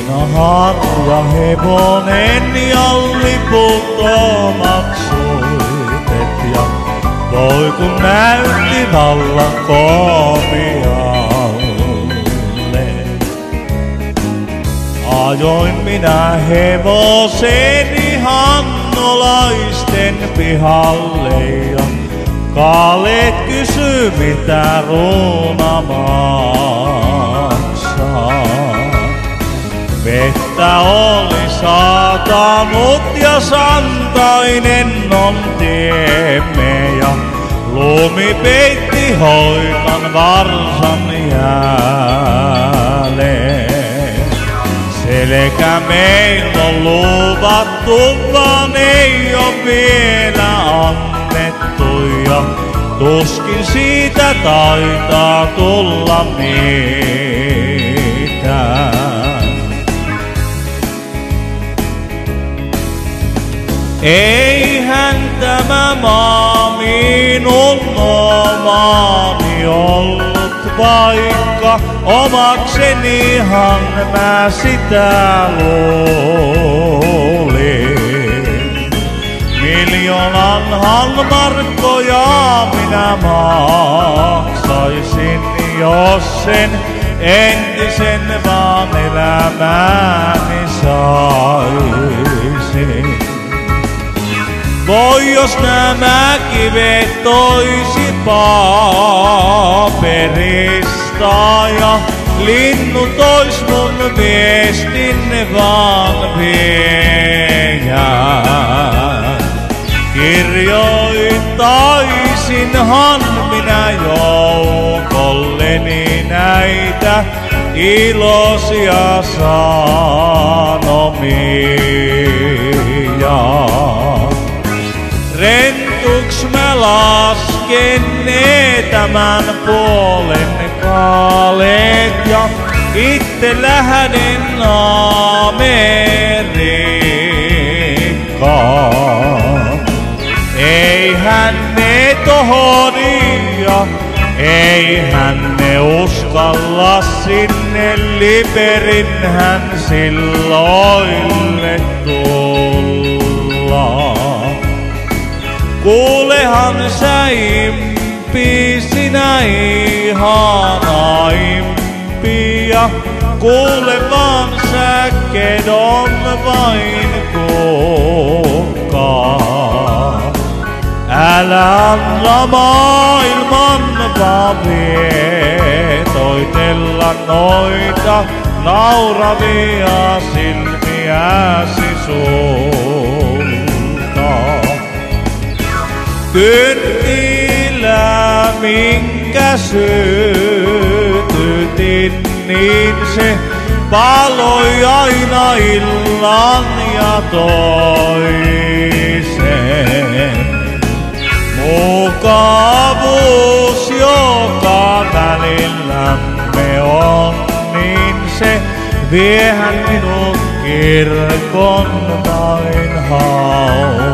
Viinahan ja hevonen ja liput omat soitet ja voi kun näytti vallan kovialle. Ajoin minä hevoseni hannolaisten pihalle ja kaaleet kysy mitä ruuna maksaa. Vettä oli saatanut ja santainen on tiemme ja lumi peitti hoikan varsan jälleen. Selkä meillä on luvattu, vaan ei oo vielä annettu ja tuskin siitä taitaa tulla mitään. Eihän tämä maa minun omani ollut, vaikka omaksenihan mä sitä luulin. Miljoonanhan markkoja minä maksaisin, jos sen entisen vaan elämääni saisin. Voi jos nämä kivet toisi paperista ja linnut ois mun viestin vaan viejään. Kirjoittaisinhan minä joukolleni näitä iloisia sanomia. Rentuks mä lasken ne tämän puolen kaaleet ja itse lähden Amerikkaan. Eihän ne tohdi ja eihän ne uskalla sinne Liberinhän silloille tulla. Kuulehan sä impi, sinä ihanaimpi ja kuule vaan sä kedon vain kukaan. Älä anna maailman vaan vietoitella noita nauravia silmiäsi sulta. Kynttilä, minkä sytytin, niin se paloi aina illan ja toisen. Mukavuus, joka välillämme on, niin se viehän minut kirkon vain haun.